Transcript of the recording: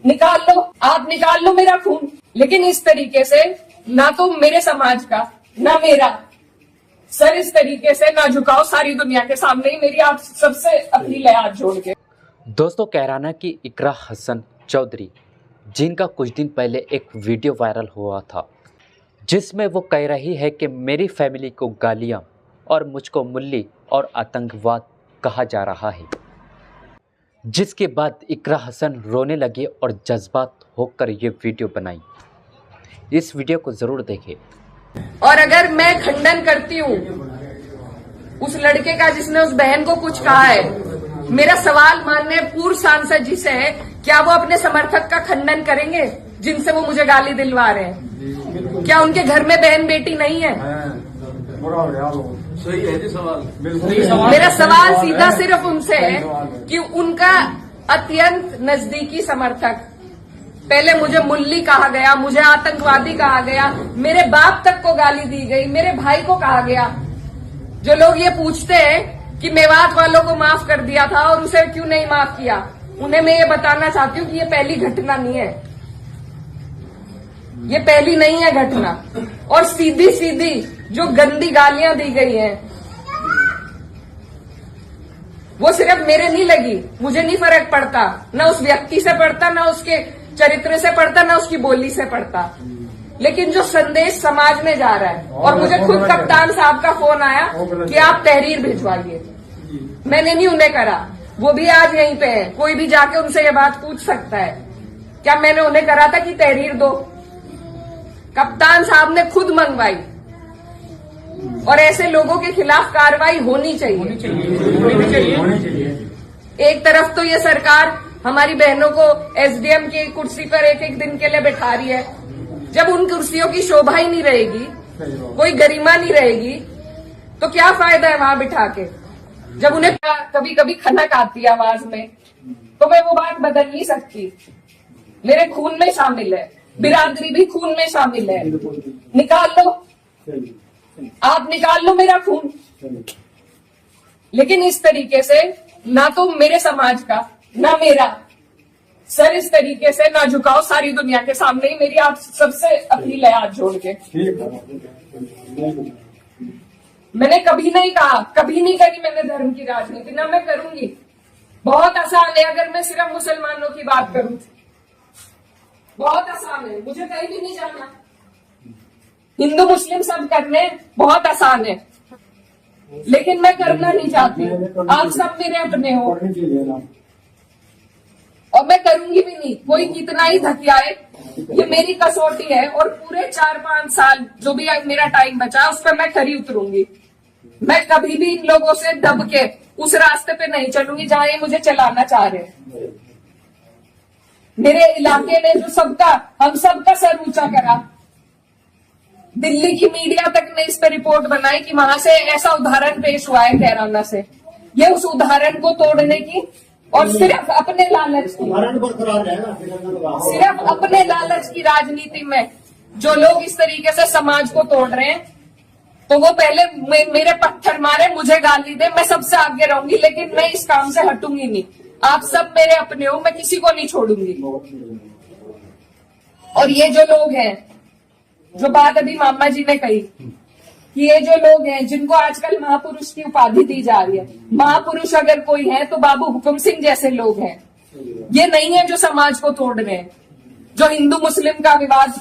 निकाल लो, आप निकाल लो मेरा खून, लेकिन इस तरीके से ना तो मेरे समाज का ना मेरा सर इस तरीके से ना झुकाओ सारी दुनिया के सामने ही। मेरी आप सबसे अपील है हाथ जोड़ के। दोस्तों, कैराना की इकरा हसन चौधरी, जिनका कुछ दिन पहले एक वीडियो वायरल हुआ था जिसमें वो कह रही है कि मेरी फैमिली को गालियां और मुझको मुल्ली और आतंकवाद कहा जा रहा है, जिसके बाद इकरा हसन रोने लगी और जज्बात होकर ये वीडियो बनाई। इस वीडियो को ज़रूर देखें। और अगर मैं खंडन करती हूँ उस लड़के का जिसने उस बहन को कुछ कहा है, मेरा सवाल माननीय पूर्व सांसद जी से है, क्या वो अपने समर्थक का खंडन करेंगे जिनसे वो मुझे गाली दिलवा रहे हैं? क्या उनके घर में बहन बेटी नहीं है? सही है जी सवाल। मेरा सवाल सीधा सिर्फ उनसे है कि उनका अत्यंत नजदीकी समर्थक, पहले मुझे मुल्ली कहा गया, मुझे आतंकवादी कहा गया, मेरे बाप तक को गाली दी गई, मेरे भाई को कहा गया। जो लोग ये पूछते हैं कि मेवात वालों को माफ कर दिया था और उसे क्यों नहीं माफ किया, उन्हें मैं ये बताना चाहती हूँ कि ये पहली घटना नहीं है, ये पहली नहीं है घटना। और सीधी सीधी जो गंदी गालियां दी गई हैं वो सिर्फ मेरे नहीं लगी, मुझे नहीं फर्क पड़ता, न उस व्यक्ति से पड़ता, न उसके चरित्र से पड़ता, न उसकी बोली से पड़ता, लेकिन जो संदेश समाज में जा रहा है। और मुझे खुद कप्तान साहब का फोन आया कि आप तहरीर भिजवाइए, मैंने नहीं उन्हें करा, वो भी आज यहीं पे है, कोई भी जाके उनसे ये बात पूछ सकता है, क्या मैंने उन्हें करा था कि तहरीर दो? कप्तान साहब ने खुद मंगवाई। और ऐसे लोगों के खिलाफ कार्रवाई होनी चाहिए। एक तरफ तो ये सरकार हमारी बहनों को एसडीएम की कुर्सी पर एक एक दिन के लिए बैठा रही है, जब उन कुर्सियों की शोभा ही नहीं रहेगी, कोई गरिमा नहीं रहेगी, तो क्या फायदा है वहां बिठा के? जब उन्हें कभी कभी खनक आती है आवाज में, तो मैं वो बात बदल नहीं सकती। मेरे खून में शामिल है, बिरादरी भी खून में शामिल है। निकाल लो, आप निकाल लो मेरा खून, लेकिन इस तरीके से ना तो मेरे समाज का ना मेरा सर इस तरीके से ना झुकाओ सारी दुनिया के सामने ही। मेरी आप सबसे अपील है हाथ जोड़ के। मैंने कभी नहीं कहा, कभी नहीं करी मैंने धर्म की राजनीति, ना मैं करूंगी। बहुत आसान है अगर मैं सिर्फ मुसलमानों की बात करूं, बहुत आसान है, मुझे कहीं भी नहीं जाना। हिंदू मुस्लिम सब करने बहुत आसान है, लेकिन मैं करना नहीं चाहती। आप सब मेरे अपने हो और मैं करूंगी भी नहीं। कोई कितना ही धकियाए, ये मेरी कसौटी है। और पूरे 4-5 साल जो भी मेरा टाइम बचा उस पर मैं खरी उतरूंगी। मैं कभी भी इन लोगों से दब के उस रास्ते पे नहीं चलूंगी जहां ये मुझे चलाना चाह रहे हैं। मेरे इलाके ने जो सबका, हम सबका सर ऊंचा करा, दिल्ली की मीडिया तक ने इस पर रिपोर्ट बनाई कि वहां से ऐसा उदाहरण पेश हुआ है कैराना से। ये उस उदाहरण को तोड़ने की और सिर्फ अपने लालच की, सिर्फ अपने लालच की राजनीति में जो लोग इस तरीके से समाज को तोड़ रहे हैं, तो वो पहले मेरे पत्थर मारे, मुझे गाली दे, मैं सबसे आगे रहूंगी, लेकिन मैं इस काम से हटूंगी नहीं। आप सब मेरे अपने हो, मैं किसी को नहीं छोड़ूंगी। और ये जो लोग हैं, जो बात अभी मामा जी ने कही कि ये जो लोग हैं जिनको आजकल महापुरुष की उपाधि दी जा रही है, महापुरुष अगर कोई है तो बाबू हुकुम सिंह जैसे लोग हैं। ये नहीं है जो समाज को तोड़ रहे हैं, जो हिंदू मुस्लिम का विवाद